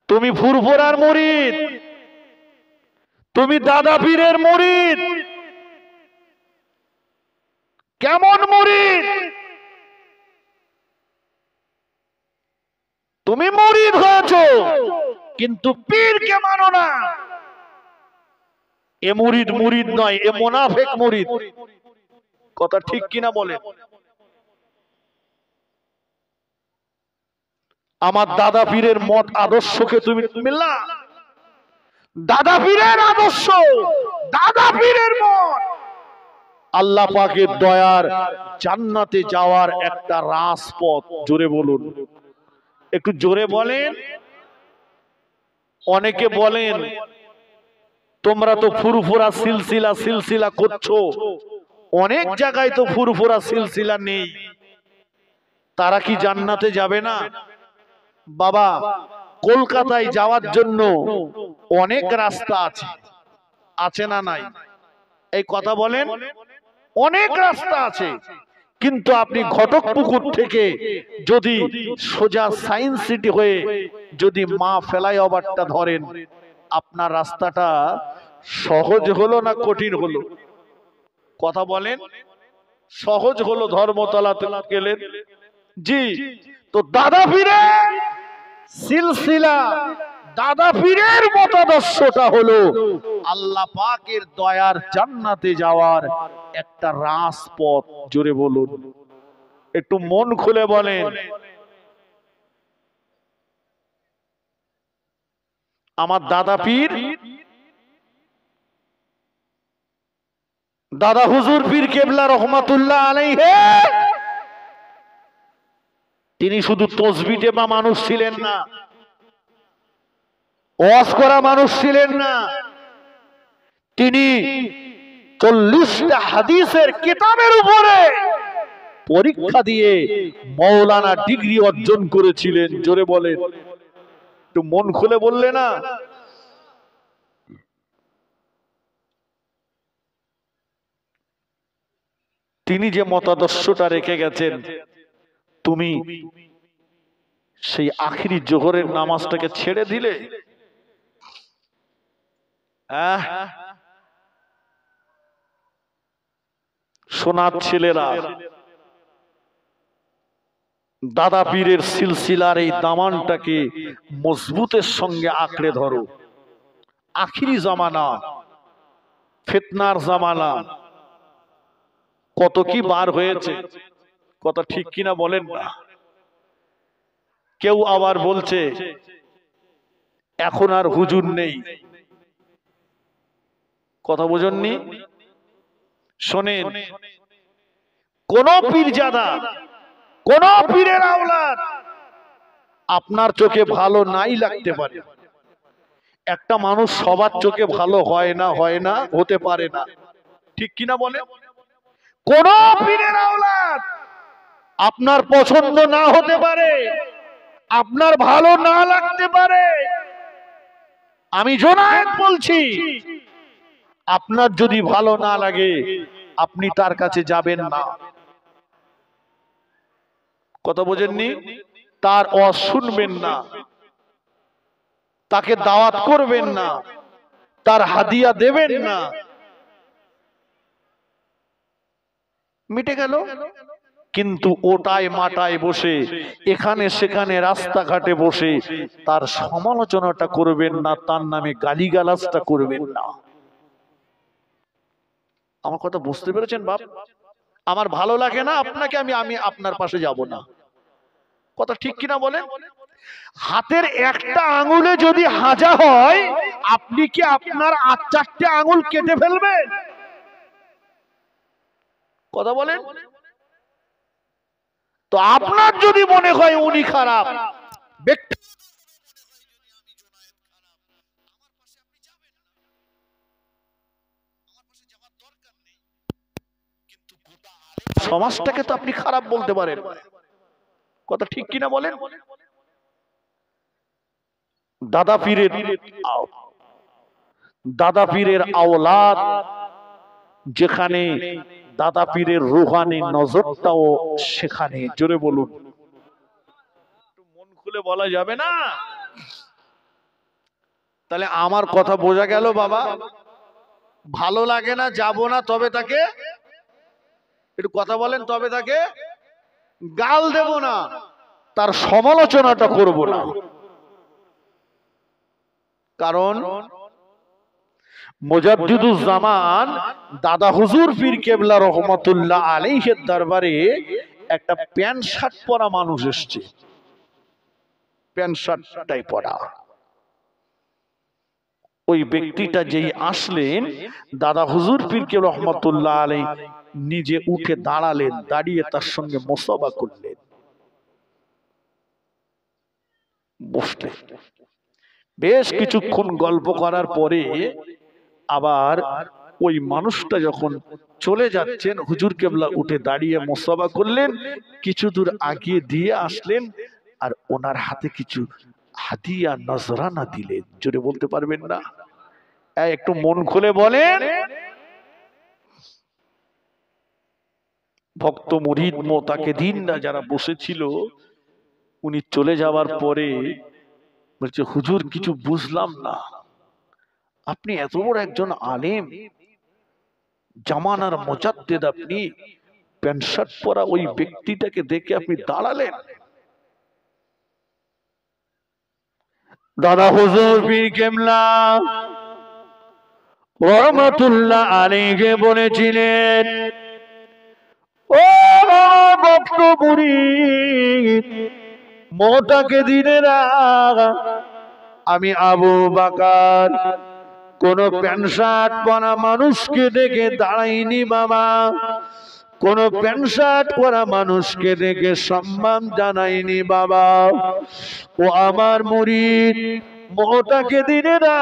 তুমি ফুরফুরার মুরিদ, তুমি দাদা পীরের মুরিদ। কেমন মুরিদ? তুমি মুরিদ হয়েছো কিন্তু পীরকে মানো না। এ মুরিদ মুরিদ নয়, এ মুনাফিক মুরিদ। কথা ঠিক কিনা বলেন? আমার দাদা পীরের মত আদর্শকে তুমি মিললা, দাদা পীরের আদর্শ, দাদা পীরের মত আল্লাহ পাকের দয়ার জান্নাতে যাওয়ার একটা রাজপথ। জোরে বলুন, একটু জোরে বলেন। অনেকে বলেন তোমরা তো ফুরফুরা সিলসিলা সিলসিলা করছো, অনেক জায়গায় তো ফুরফুরা সিলসিলা নেই, তারা কি জান্নাতে যাবে না? বাবা, কলকাতায় যাওয়ার জন্য অনেক রাস্তা আছে, আছে না নাই? এই কথা বলেন, অনেক রাস্তা আছে। কিন্তু আপনি ঘটকপুকুর থেকে যদি সোজা সায়েন্স সিটি হয়ে যদি মা ফ্লাইওভারটা ধরেন, আপনার রাস্তাটা সহজ হলো না কঠিন হলো? কথা বলেন। সহজ হলো, ধর্মতলাতে গেলেন। জি, তো দাদা পীরের সিলসিলা, দাদা পীরের মতাদর্শটা হলো আল্লাহ পাকের দয়ার জান্নাতে যাওয়ার একটা রাজপথ। জোরে বলুন, একটু মন খুলে বলেন। আমার দাদা পীর, দাদা হুজুর পীর কেবলা রহমাতুল্লাহ আলাইহি, তিনি শুধু তসবিহ টেপা মানুষ ছিলেন না, ওয়াজ করা মানুষ ছিলেন না, তিনি 40টা হাদিসের কিতাবের উপরে পরীক্ষা দিয়ে মাওলানা ডিগ্রি অর্জন করেছিলেন। জোরে বলেন, একটু মন খুলে বললে না। তিনি যে মতাদর্শটা রেখে গেছেন, তুমি সেই আখিরি জোহরের নামাজটাকে ছেড়ে দিলে, সোনার ছেলেরা, দাদা পীরের সিলসিলার এই দামানটাকে মজবুতের সঙ্গে আঁকড়ে ধরো। আখিরি জামানা, ফিতনার জামানা, কত কি বার হয়েছে, কথা ঠিক কিনা বলেন না? কেউ আবার বলছে এখন আর হুজুর নেই। কথা বোঝেননি? শোনেন, কোন পীরজাদা, কোন পীরের আওলাদ আপনার চোখে ভালো নাই লাগতে পারে। একটা মানুষ সবার চোখে ভালো হয় না, হয় না, হতে পারে না, ঠিক কিনা বলে? কোন পীরের আওলাদ আপনার পছন্দ না হতে পারে, আপনার ভালো না লাগতে পারে। আমি জোনায়েত বলছি, আপনার যদি ভালো না লাগে আপনি তার কাছে যাবেন না। কথা বোঝেননি? তার ওয়াজ শুনবেন না, তাকে দাওয়াত করবেন না, তার হাদিয়া দেবেন না। মিটে গেল। কিন্তু ওটায় মাটায় বসে, এখানে সেখানে রাস্তাঘাটে বসে তার সমালোচনাটা করবেন না, তার নামে গালিগালাজটা করবেন না। আমার কথা বুঝতে পেরেছেন বাপ? আমার ভালো লাগে না আপনাকে, আমি আপনার পাশে যাব না। কথা ঠিক কিনা বলেন? হাতের একটা আঙুলে যদি হাজা হয়, আপনি কি আপনার 4টে আঙুল কেটে ফেলবেন? কথা বলেন। তো আপনার যদি মনে হয় উনি খারাপ, সমাজটাকে তো আপনি খারাপ বলতে পারেন। কথা ঠিক কিনা বলেন? দাদা পীরের আওলাদ যেখানে, দাদা পীরের রুহানি নজরটাও সেখানে। জোরে বলুন, মন খুলে বলা যাবে না? তাহলে আমার কথা বোঝা গেল বাবা, ভালো লাগে না যাব না, তবে তাকে একটু কথা বলেন, তবে তাকে গাল দেব না, তার সমালোচনাটা করব না। কারণ মুজাদ্দিদুজ্জামান দাদা হুজুর পীর কেবলা রহমাতুল্লাহ আলাইহির দরবারে একটা প্যান্ট শার্ট পরা মানুষ এসেছে, প্যান্ট শার্টটাই পরা। ওই ব্যক্তিটা যেই আসলেন, দাদা হুজুর পীর কেবলা রহমাতুল্লাহ আলাইহি নিজে উঠে দাঁড়ালেন, দাঁড়িয়ে তার সঙ্গে মুসাফা করলেন, বসলেন। বেশ কিছুক্ষণ গল্প করার পরে আবার ওই মানুষটা যখন চলে যাচ্ছেন, হুজুর কেবলা উঠে দাঁড়িয়ে মুসাফা করলেন, কিছু দূর আগিয়ে দিয়ে আসলেন, আর ওনার হাতে কিছু হাদিয়া নজরানা দিলেন। জোরে বলতে পারবেন না? একটু মন খুলে বলেন। ভক্ত মুরিদ মোতাকিদিনরা যারা বসেছিল, উনি চলে যাওয়ার পরে বলছে, হুজুর কিছু বুঝলাম না, আপনি এত বড় একজন আলেম, জামানার মুজাদ্দিদ, আপনি প্যান্ট শার্ট পরা ওই ব্যক্তিটাকে দেখে আপনি দাঁড়ালেন। দাদা হুজুর পীর কেবলা রহমাতুল্লাহ আলাইহি বলেছিলেন, ও ভক্ত মুরিদ মোতাকিদিনেরা, আমি আবু বকর কোন প্যান্ট শার্ট পরা মানুষকে দেখে দাঁড়াইনি বাবা, কোন প্যান্ট শার্ট পরা মানুষকে দেখে সম্মান জানাইনি বাবা। ও আমার মুরিদ মোতাকিদিনেরা,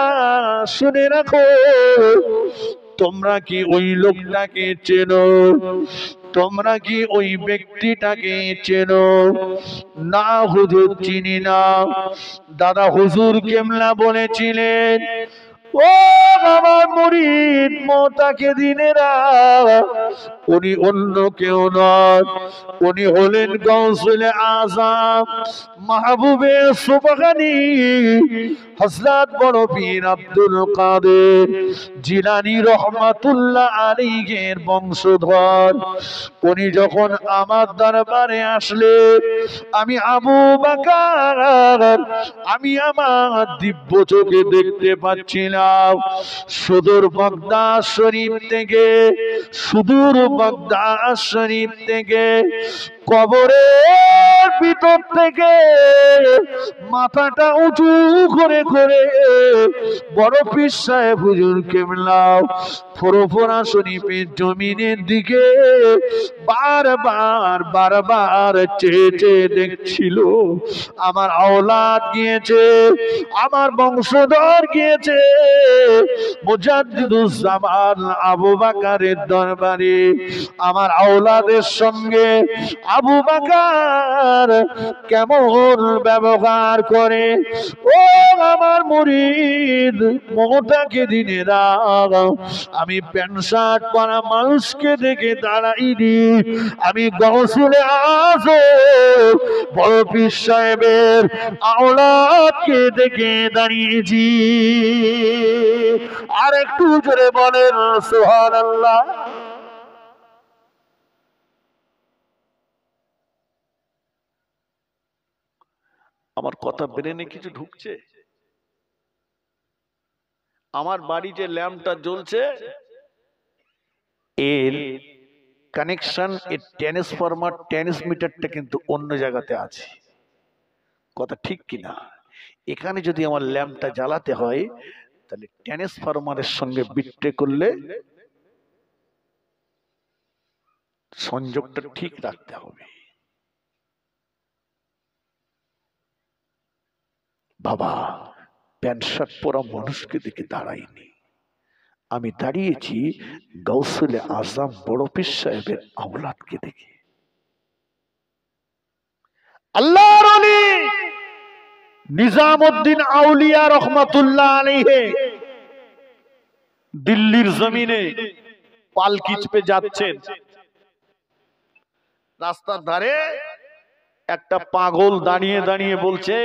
শুনে রাখো, তোমরা কি ওই লোকটাকে চেনো? তোমরা কি ওই ব্যক্তিটাকে চেনো? না হুজুর, চিনি না। দাদা হুজুর কেবলা বলেছিলেন, ও আমার মুরিদ মোতাকিদিনেরা, উনি অন্য কেউ নন, উনি হলেন গাউসুল আযম মাহবুবে সুবহানী হযরত বড় পীর আব্দুল কাদের জিলানী রহমাতুল্লাহ আলাইহির বংশধর। উনি যখন আমার দরবারে আসলেন, আমি আবু বকর, আমি আমার দিব্য চোখে দেখতে পাচ্ছিলাম, সুদূর বাগদাদ শরীফ থেকে, সুদূর বাগদাদ শরীফ থেকে, কবরের ভিতর থেকে মাথাটা উঁচু করে করে বড় পীর সাহেব হুজুর কেবলা ফুরফুরা শরীফের জমিনের দিকে বারবার বারবার চেয়ে চেয়ে দেখছিল। আমার আওলাদ গিয়েছে, আমার বংশধর গিয়েছে মুজাদ্দিদুজ্জামান আবু বকরের দরবারে, আমার আওলাদের সঙ্গে আবু বকর কেমন ব্যবহার করে। ও আমার মুরিদ মোতাকিদিনেরা, আমি প্যান্ট শার্ট পরা মানুষকে দেখে দাঁড়াইনি, আমি গাউসুলে আযম বড় পীর সাহেবের আওলাদকে দেখে দাঁড়িয়েছি। আর একটু জোরে বলেন সুবহানাল্লাহ। আমার কথা ব্রেনে কিছু ঢুকছে? আমার বাড়ি যে ল্যাম্পটা জ্বলছে, এর কানেকশন, এর ট্রান্সফরমার ট্রান্সমিটারটা কিন্তু অন্য জায়গাতে আছে। কথা ঠিক কিনা? এখানে যদি আমার ল্যাম্পটা জ্বালাতে হয়, তাহলে ট্রান্সফরমারের সঙ্গে বিট্রে করলে সংযোগটা ঠিক রাখতে হবে। বাবা, প্যান্ট শার্ট পরা মানুষকে দেখে দাঁড়াইনি, আমি দাঁড়িয়েছি গাউসুলে আযম বড় পীর সাহেবের আওলাদকে দেখে। আল্লাহর ওলি নিজামউদ্দিন আউলিয়া রহমাতুল্লাহ আলাইহি দিল্লির জমিনে পালকি চেপে যাচ্ছেন, রাস্তার ধারে একটা পাগল দাঁড়িয়ে দাঁড়িয়ে বলছে,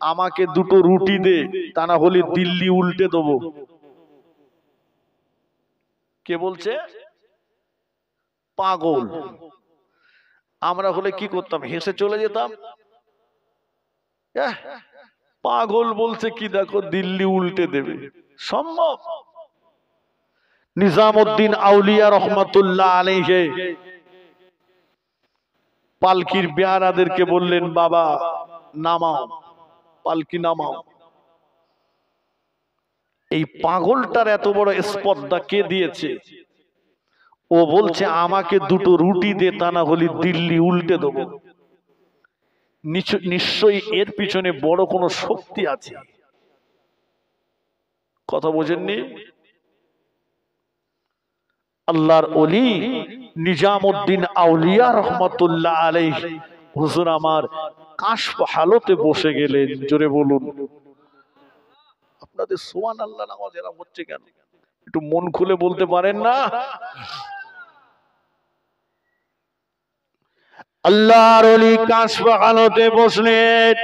আমাকে দুটো রুটি দে, তা না হলে দিল্লি উল্টে দেবো। কে বলছে? পাগল। আমরা হলে কি করতাম? হেসে চলে যেতাম। পাগল বলছে কি, দেখো দিল্লি উল্টে দেবে, সম্ভব? নিজামউদ্দিন আউলিয়া রহমাতুল্লাহ আলাইহি পালকির বেয়ারাদেরকে বললেন, বাবা নামাও, পালকি নামাও। এই পাগলটার এত বড় স্পর্ধা কে দিয়েছে? ও বলছে আমাকে দুটো রুটি দে, তা না হলে দিল্লি উল্টে দেবো। নিশ্চয়ই এর পিছনে বড় কোনো শক্তি আছে। কথা বোঝেননি? আল্লাহর ওলি নিজামউদ্দিন আউলিয়া রহমাতুল্লাহ আলাইহি হুজুর আমার কাশফ হালতে বসে গেলেন। জোরে বলুন। আপনাদের সুবহানাল্লাহ নামাজ এরকম হচ্ছে কেন? একটু মন খুলে বলতে পারেন না? আল্লাহর ওলি কাশফ হালতে বসলেন,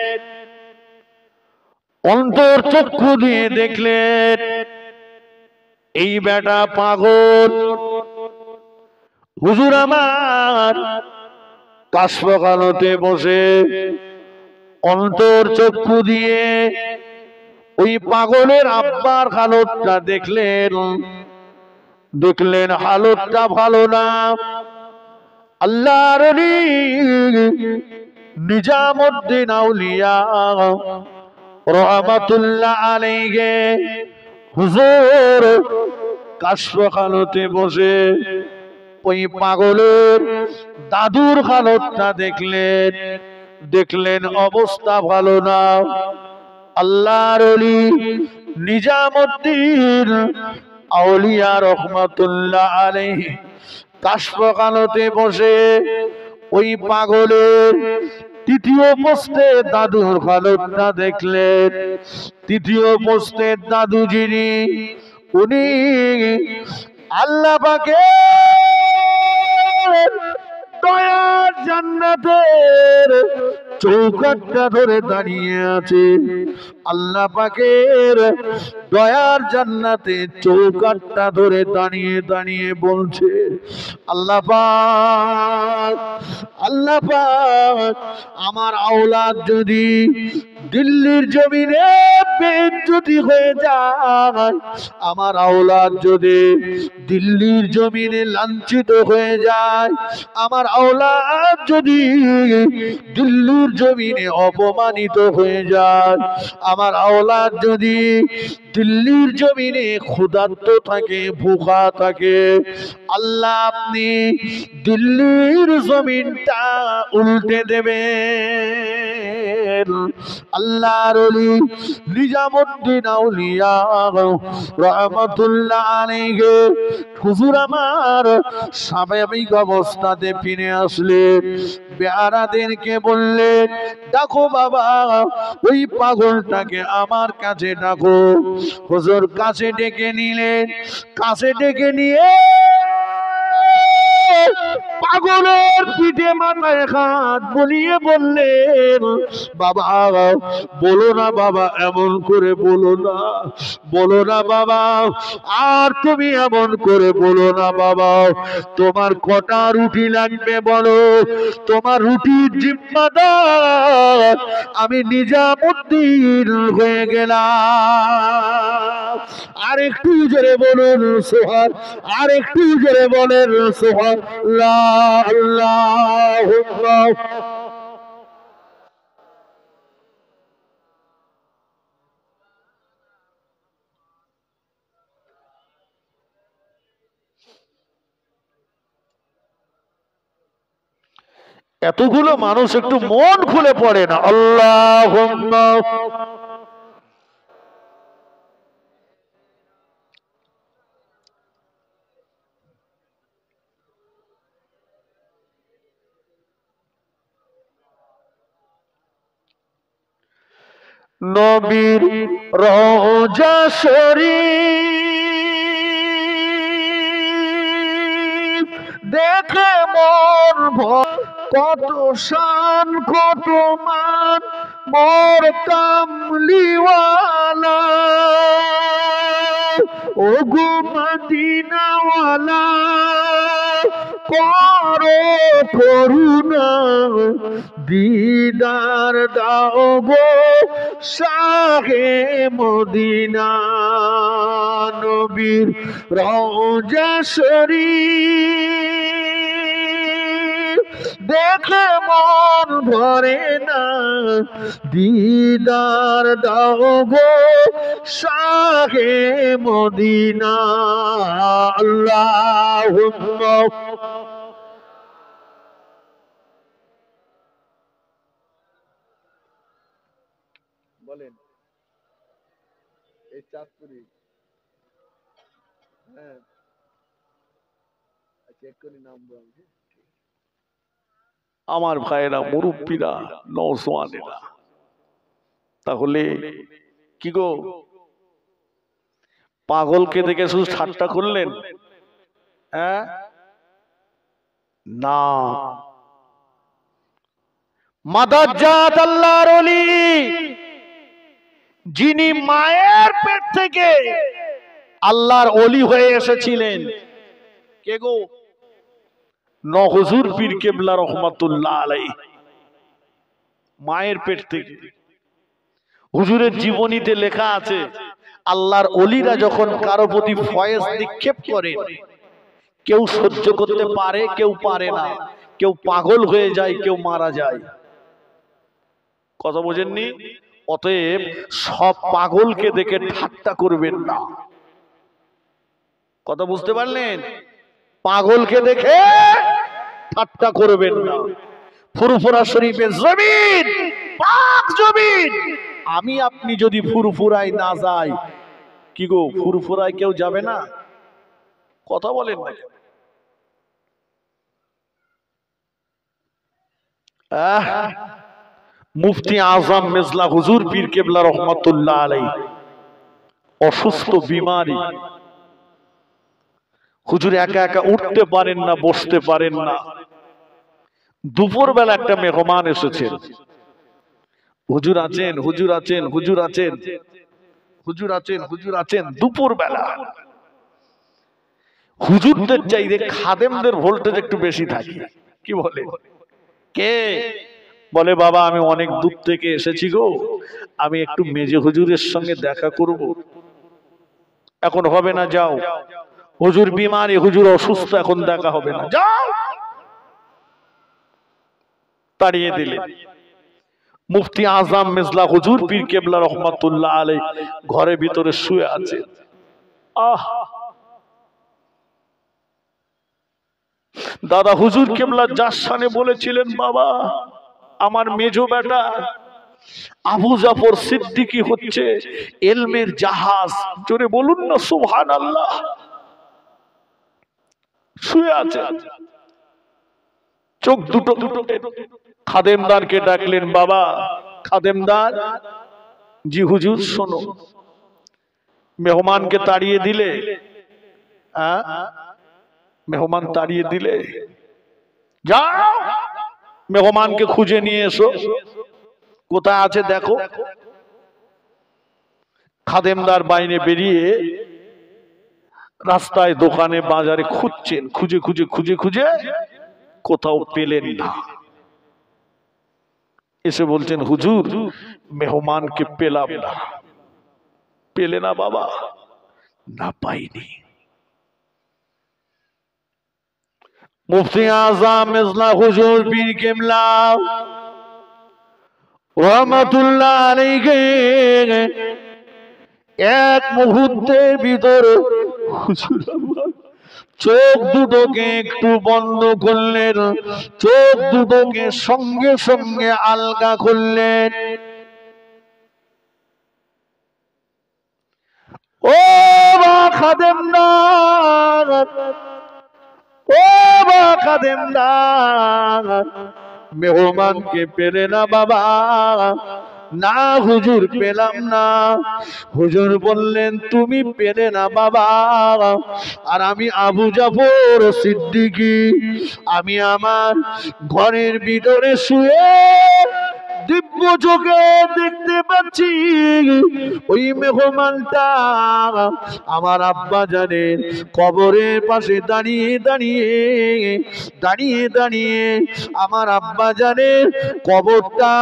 অন্তর চক্ষু দিয়ে দেখলেন এই বেটা পাগল। হুজুর আমার কাশফ হালতে বসে অন্তর চক্ষু দিয়ে ওই পাগলের আব্বার হালতটা দেখলেন। দেখলেন হালতটা ভালো না। আল্লাহর ওলি নিজামউদ্দিন আউলিয়া রহমাতুল্লাহ আলাইহি হুজুর কাশফ হালতে বসে ওই পাগলের দাদুর হালতটা দেখলেন। দেখলেন অবস্থা ভালো না। আল্লাহর ওলি নিজামউদ্দিন আউলিয়া রহমাতুল্লাহ আলাইহি কাশফ হালতে বসে ওই পাগলের তৃতীয় পোস্টে দাদুর হালতটা দেখলেন। তৃতীয় পোস্টের দাদু যিনি, উনি আল্লাহ পাকের দয়ার জান্নাতের চৌকাঠটা ধরে দাঁড়িয়ে আছে। আল্লাহ পাকের দয়ার জান্নাতে চৌকাঠটা ধরে দাঁড়িয়ে দাঁড়িয়ে বলছে, আল্লাহ পাক, আল্লাহ পাক, আমার আওলাদ যদি দিল্লির জমিনে বেইজ্জতি হয়ে যায়, আমার আওলাদ যদি দিল্লির জমিনে লাঞ্ছিত হয়ে যায়, আমার আওলাদ যদি দিল্লির জমিনে অপমানিত হয়ে যায়, আমার আওলাদ যদি দিল্লির জমিনে ক্ষুধার্ত থাকে, ভুখা থাকে, আল্লাহ আপনি দিল্লির জমিনটা উল্টে দেবেন। আল্লাহর ওলি নিজামউদ্দিন আউলিয়া রহমাতুল্লাহ আলাইহি হুজুর আমার স্বাভাবিক অবস্থাতে ফিরে আসলেন। বেয়ারাদেরকে বললেন, ডাকো বাবা ওই পাগলটাকে আমার কাছে ডাকো। হুজুর কাছে ডেকে নিলেন। কাছে ডেকে নিয়ে পাগলের পিঠে মাথায় হাত বুলিয়ে বললেন, বাবা বলো না বাবা, এমন করে বলো না, বলো না বাবা, আর তুমি এমন করে বলো না বাবা। তোমার কটা রুটি লাগবে বলো, তোমার রুটির জিম্মাদার আমি নিজামউদ্দিন হয়ে গেলাম। আর একটু জোরে বলুন সুবহান, আর একটু জোরে বলেন সুবহান আল্লাহ। এতগুলো মানুষ একটু মন খুলে পড়ে না আল্লাহুম্মা। নবীর রওজা শরীফ দেখে মন কত শান কত মান মোর কামলিওয়ালা ও গো মদিনাওয়ালা করো করুণা দিদার দাও গো শাহে মদিনা নবীর রওজা শরীফ দেখে মন ভরে না দিদার দাও গো শাহে মদিনা আল্লাহুম্মা বলেন এই চাঁদপুরি হ্যাঁ চেক করে নাম বলছি আমার ভাইয়েরা মুরব্বীরা নওজওয়ানেরা তাহলে কি গো পাগলকে দেখে শুধু ঠাট্টা করলেন হ্যাঁ না মাদাজ্জাত আল্লাহর ওলি যিনি মায়ের পেট থেকে আল্লাহর ওলি হয়ে এসেছিলেন কে গো হুজুর পীর কেবলা রহমাতুল্লাহ আলাইহি মায়ের পেট থেকে হুজুরের জীবনীতে লেখা আছে আল্লাহর ওলিরা যখন কারো প্রতি ফয়েজ নিক্ষেপ করে কেউ সহ্য করতে পারে কেউ পারে না কেউ পাগল হয়ে যায় কেউ মারা যায় কথা বোঝেননি অতএব সব পাগলকে দেখে ঠাট্টা করবেন না কথা বুঝতে পারলেন পাগলকে দেখে ঠাট্টা করবেন না ফুরফুরা শরীফের জমিন পাক জমিন আমি আপনি যদি ফুরফুরায় না যাই কি গো ফুরফুরায় কেউ যাবে না কথা বলেন না মুফতি আজম মেজলা হুজুর পীর কেবলা রহমাতুল্লাহ আলাইহি অসুস্থ বিমারি হুজুর একা একা উঠতে পারেন না বসতে পারেন না দুপুর বেলা একটা মেহমান এসেছেন হুজুর আছেন হুজুর আছেন হুজুর আছেন হুজুর আছেন হুজুর আছেন দুপুর বেলা হুজুরদের চাইতে খাদেমদের ভোল্টেজ একটু বেশি থাকে কি বলে কে বলে বাবা আমি অনেক দূর থেকে এসেছি গো আমি একটু মেজে হুজুরের সঙ্গে দেখা করব এখন হবে না যাও হুজুর বিমারি হুজুর অসুস্থ এখন দেখা হবে না যাও তাড়িয়ে দিলেন মুফতি আজম মেজলা হুজুর পীর কেবলা রহমাতুল্লাহ আলাইহি ঘরের ভিতরে শুয়ে আছে দাদা হুজুর কেবলা যার শানে বলেছিলেন বাবা আমার মেজো বেটা আবু জাফর সিদ্দিকী হচ্ছে ইলমের জাহাজ জোরে বলুন না সুবহানাল্লাহ শুয়ে আছে চোখ দুটো খাদেমদারকে ডাকলেন বাবা খাদেমদার জি হুজুর শোনো মেহমানকে তাড়িয়ে দিলে মেহমান তাড়িয়ে দিলে যাও মেহমানকে খুঁজে নিয়ে এসো কোথায় আছে দেখো খাদেমদার বাইরে বেরিয়ে রাস্তায় দোকানে বাজারে খুঁজছেন খুঁজে খুঁজে খুঁজে খুঁজে কোথাও পেলেন না এসে বলছেন হুজুর মেহমানকে পেলাম না পেলে না বাবা না পাইনি মুফতি আজম মেজলা হুজুর পীর কেবলা রহমাতুল্লাহ আলাইহি এক মুহূর্তের ভিতর হুজুর চোখ দুটোকে একটু বন্ধ করলেন চোখ দুটোকে সঙ্গে সঙ্গে আলগা করলেন ও বা খাদেমদার ও বা খাদেমদার মেহমানকে পেলে না বাবা না হুজুর পেলাম না হুজুর বললেন তুমি পেলে না বাবা আর আমি আবু জাফর সিদ্দিকী আমি আমার ঘরের ভিতরে শুয়ে দিব্য চোখে দেখতে পাচ্ছি ওই মেহমানটা আমার আব্বা জানের কবরের পাশে দাঁড়িয়ে দাঁড়িয়ে দাঁড়িয়ে দাঁড়িয়ে আমার আব্বা জানের কবরটা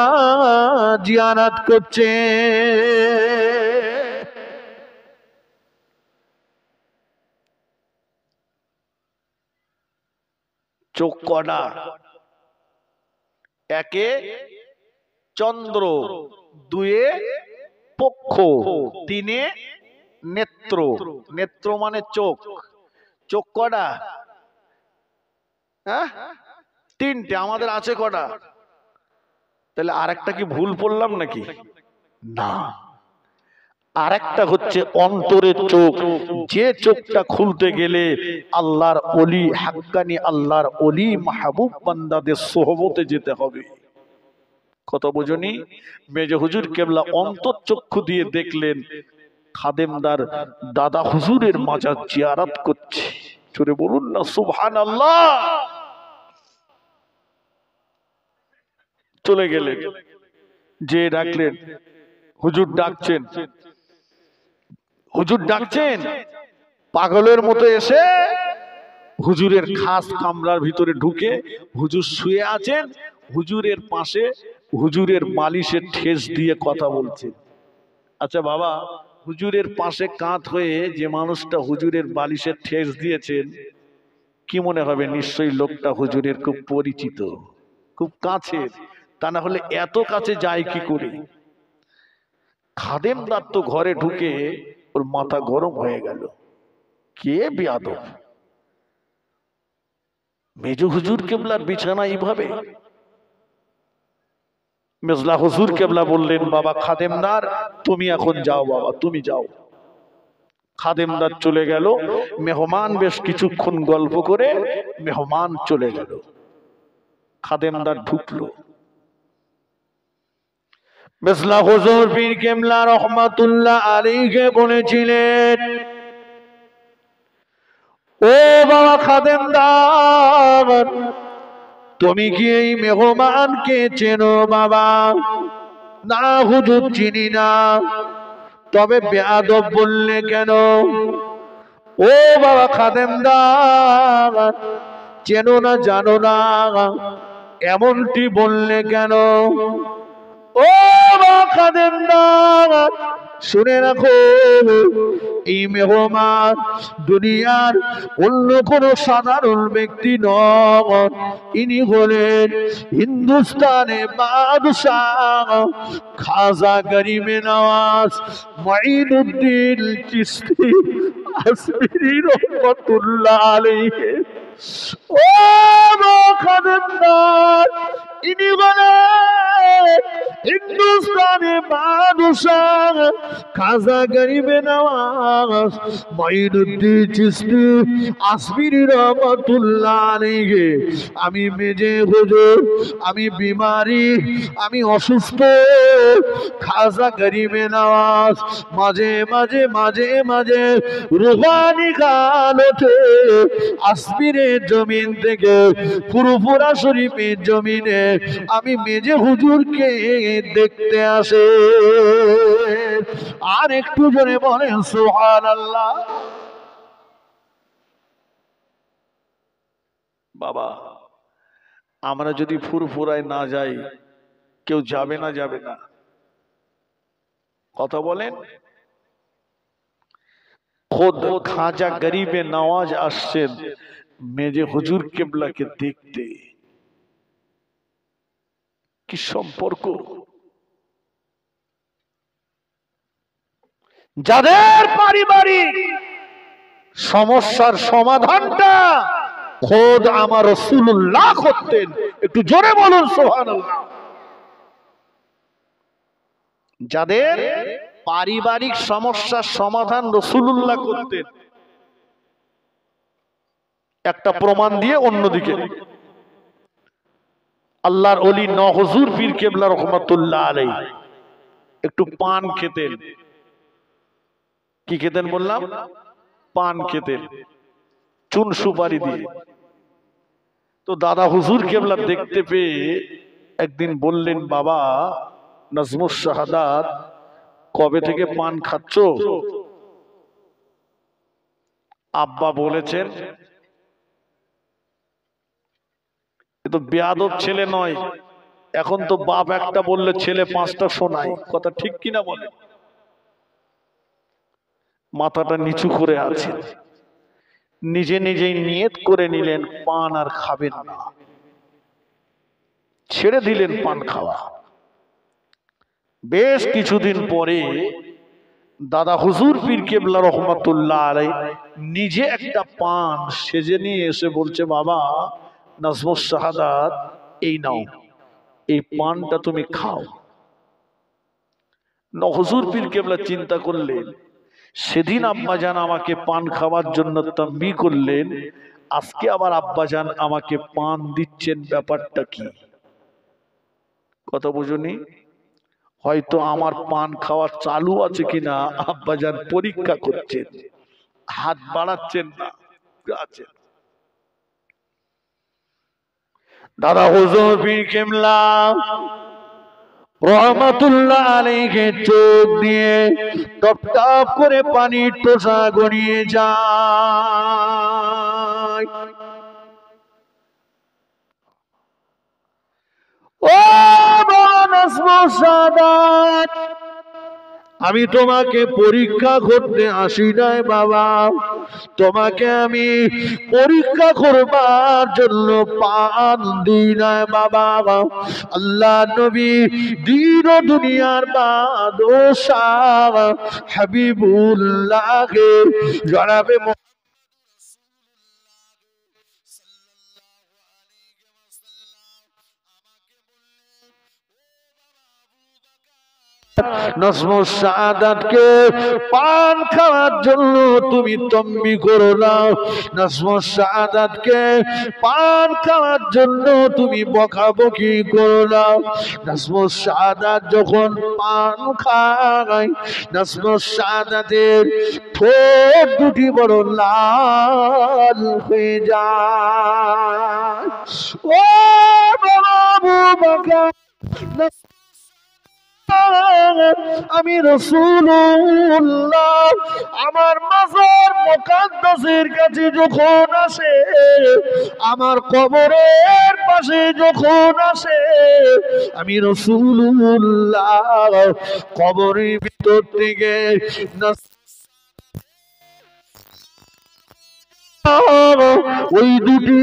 জিয়ারত করছে। চোখ কটা? একে চন্দ্র, দুয়ে পক্ষ, তিনে নেত্র। নেত্র মানে চোখ। চোখ কটা? হ্যাঁ, তিনটে। আমাদের আছে কটা? তাহলে আরেকটা কি ভুল পড়লাম নাকি? না, আরেকটা হচ্ছে অন্তরের চোখ। যে চোখটা খুলতে গেলে আল্লাহর ওলি, হাক্কানি আল্লাহর ওলি মাহবুব বান্দাদের সোহবতে যেতে হবে। কত বুঝনি? মেজে হুজুর কেবলা অন্তর চক্ষু দিয়ে দেখলেন খাদেমদার দাদা হুজুরের মাজার জিয়ারত করছে। জোরে বলুন না সুবহানাল্লাহ। চলে গেলেন, যে ডাকলেন, হুজুর ডাকছেন, হুজুর ডাকছেন। পাগলের মতো এসে হুজুরের খাস কামরার ভিতরে ঢুকে হুজুর শুয়ে আছেন, হুজুরের পাশে হুজুরের বালিশের ঠেস দিয়ে কথা বলছেন। আচ্ছা বাবা, হুজুরের পাশে কাঁধ হয়ে যে মানুষটা হুজুরের বালিশের ঠেস দিয়েছেন, কি মনে হবে? নিশ্চয়ই লোকটা হুজুরের খুব পরিচিত, খুব কাছের। তা না হলে এত কাছে যায় কি করে? খাদেমদার তো ঘরে ঢুকে ওর মাথা গরম হয়ে গেল। কে বেয়াদব! মেজ হুজুর কেবলার বিছানা এইভাবে। মেজলা হুজুর কেবলা বললেন, বাবা খাদেমদার তুমি এখন যাও, বাবা তুমি যাও। খাদেমদার চলে গেল। মেহমান বেশ কিছুক্ষণ গল্প করে মেহমান চলে গেল। খাদেমদার ঢুকলো। মেজলা হুজুর পীর কেবলা রহমাতুল্লাহ আলাইহি বলেছিলেন, ও বাবা খাদেমদার, তুমি কি এই মেহমানকে চেনো? বাবা না হুজুর চিনি না। তবে বেয়াদব বললে কেন? ও বাবা খাদেমদার, চেনো না জানো না এমনটি বললে কেন? ও বাবা খাদেমদার, শুনে রাখো, এই মেহমান দুনিয়ার অন্য কোন সাধারণ ব্যক্তি নন। ইনি হলেন হিন্দুস্তানে বাদশাহ খাজা গরিবে নওয়াজ মুঈনুদ্দিন চিশতি আসমিরি রহমাতুল্লাহ আলাইহি। ও খাদেমদার, ইনি হলেন হিন্দুস্তানে বাদশাহ খাজা গরিবে নওয়াজ মুঈনুদ্দিন চিশতি আসমিরি রহমাতুল্লাহ আলাইহি। আমি মেজে হুজুর, আমি বিমারি, আমি অসুস্থ। খাজা গরিবে নওয়াজ মাঝে মাঝে মাঝে মাঝে রুহানি হালতে আসমিরের জমিন থেকে ফুরফুরা শরীফের জমিনে আমি মেজে হুজুরকে দেখতে আসে। আর একটু জোরে বলেন সুবহানাল্লাহ। বাবা, আমরা যদি ফুরফুরায় না যাই, কেউ যাবে না? যাবে না? কথা বলেন। খোদ খাজা গরিবে নওয়াজ আসছেন মেজে হুজুর কেবলাকে দেখতে। কি সম্পর্ক! যাদের পারিবারিক সমস্যার সমাধানটা খোদ আমার রাসূলুল্লাহ করতেন। একটু জোরে বলুন সুবহানাল্লাহ। যাদের পারিবারিক সমস্যার সমাধান রাসূলুল্লাহ করতেন। একটা প্রমাণ দিয়ে অন্যদিকে আল্লাহর ওলি হুজুর পীর কেবলা রহমাতুল্লাহ আলাইহি একটু পান খেতেন। কি খেতেন বললাম? পান খেতেন, চুন সুপারি দিয়ে। তো দাদা হুজুর কেবলা দেখতে পেয়ে একদিন বললেন, বাবা নাজমুস শাহাদাত কবে থেকে পান খাচ্ছ? আব্বা বলেছেন, এ তো বেয়াদব ছেলে নয়, এখন তো বাপ একটা বললে ছেলে পাঁচটা শোনায়, কথা ঠিক কিনা বলে? মাথাটা নিচু করে আছে, নিজে নিজেই নিয়ত করে নিলেন পান আর খাবেন না, ছেড়ে দিলেন পান খাওয়া। বেশ কিছুদিন পরে দাদা হুজুর পীর কেবলা রহমাতুল্লাহ আলাইহি নিজে একটা পান সেজে নিয়ে এসে বলছে, বাবা নাজমুস শাহাদাত এই নাও, এই পানটা তুমি খাও। হুজুর পীর কেবলা চিন্তা করলেন, সেদিন আব্বাজান আমাকে পান খাওয়ার জন্য তাম্বি করলেন, আজকে আবার আব্বাজান আমাকে পান দিচ্ছেন, ব্যাপারটা কি? কথা বুঝুনি? হয়তো আমার পান খাওয়া চালু আছে কিনা আব্বাজান পরীক্ষা করছেন, হাত বাড়াচ্ছেন না। আছেন দাদা হুজুর পীর কেবলা রহমাতুল্লাহ আলাইহি চোখ দিয়ে টপ টপ করে পানির টোসা গড়িয়ে যায়। ও নাজমুস শাহাদাত, আমি তোমাকে পরীক্ষা করতে আসি নাই বাবা, তোমাকে আমি পরীক্ষা করবার জন্য পান দিই নাই বাবা। আল্লাহ নবী দিন ও দুনিয়ার বাদশাহ হাবিবুল্লাহ জনাবে নাজমুস শাহাদাতকে পান খাওয়ার জন্য তুমি তম্বি করো না, নাজমুস শাহাদাতকে পান খাওয়ার জন্য তুমি বকাবকি করো না। নাজমুস শাহাদাত যখন পান খায়, নাজমুস শাহাদাতের ঠোঁট দুটি বড় লাল হয়ে যায়। ও বাবু বাবা, আমি রাসূলুল্লাহ আমার মাজার মুকাদ্দাসের কাছে যখন আসে, আমার কবরের পাশে যখন আসে, আমি রাসূলুল্লাহ কবরের ভিতর থেকে ওই দুটি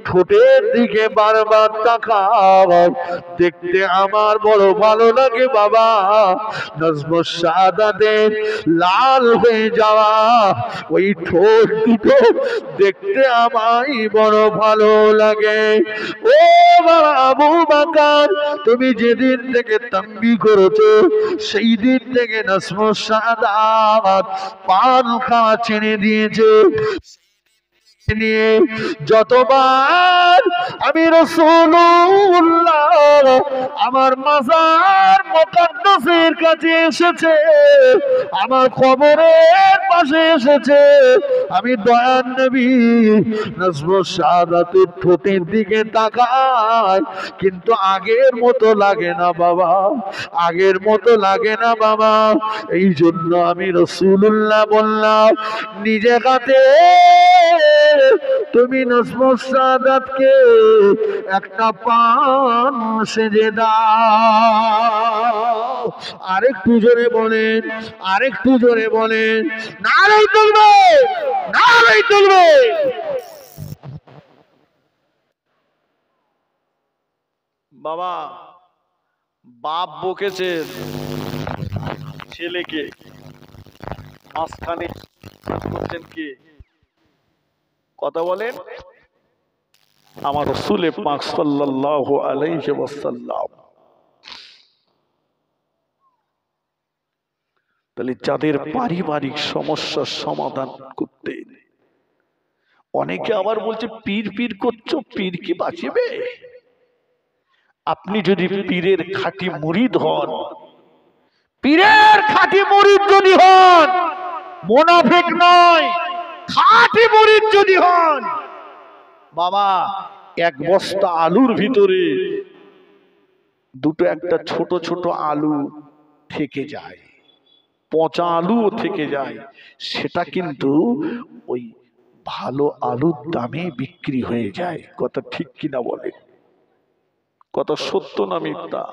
ঠোঁটের দিকে বারবার তাকাও, দেখতে আমার বড় ভালো লাগে বাবা। নাজমুস শাহাদাতের লাল হয়ে যাওয়া ওই ঠোঁট দুটো দেখতে আমায় বড় ভালো লাগে। ও বাবা আবু বকর, তুমি যেদিন থেকে তাম্বি করেছো সেই দিন থেকে নাজমুস শাহাদাত পান খাওয়া ছেড়ে দিয়েছে। নিয়ে যতবার আমি রাসূলুল্লাহ আমার মাজার মুকাদ্দাসের কাছে এসেছে, আমার কবরের পাশে এসেছে, আমি দয়ার নবী নাজমুস শাহাদাতের ঠোঁটের দিকে তাকাই, কিন্তু আগের মতো লাগে না বাবা, আগের মতো লাগে না বাবা। এই জন্য আমি রাসূলুল্লাহ বললাম, নিজে হাতে তুমি নাজমুস শাহাদাতকে একটা পান সেজে দাও। আরেকটু জোরে বলেন, আরেকটু জোরে বলেন, নারায়ে তাকবীর, নারায়ে তাকবীর। বাবা বাপ বকেছে ছেলেকে, মাঝখানে করছেন কি? কথা বলেন আমার রাসূল পাক সাল্লাল্লাহু আলাইহি ওয়াসাল্লাম। তাহলে যাদের পারিবারিক সমস্যার সমাধান করতে, অনেকে আবার বলছে পীর পীর করছো, পীর কি বাঁচিবে? আপনি যদি পীরের খাঁটি মুরিদ হন, পীরের খাঁটি মুরিদ যদি হন, মুনাফিক নয়, খাঁটি মুরিদ যদি হন, বাবা এক বস্তা আলুর ভিতরে দুটো একটা ছোট ছোট আলু থেকে যায়, পচা আলুও থেকে যায়, সেটা কিন্তু ওই ভালো আলুর দামে বিক্রি হয়ে যায়। কথা ঠিক কিনা বলে? কথা সত্য না মিথ্যা?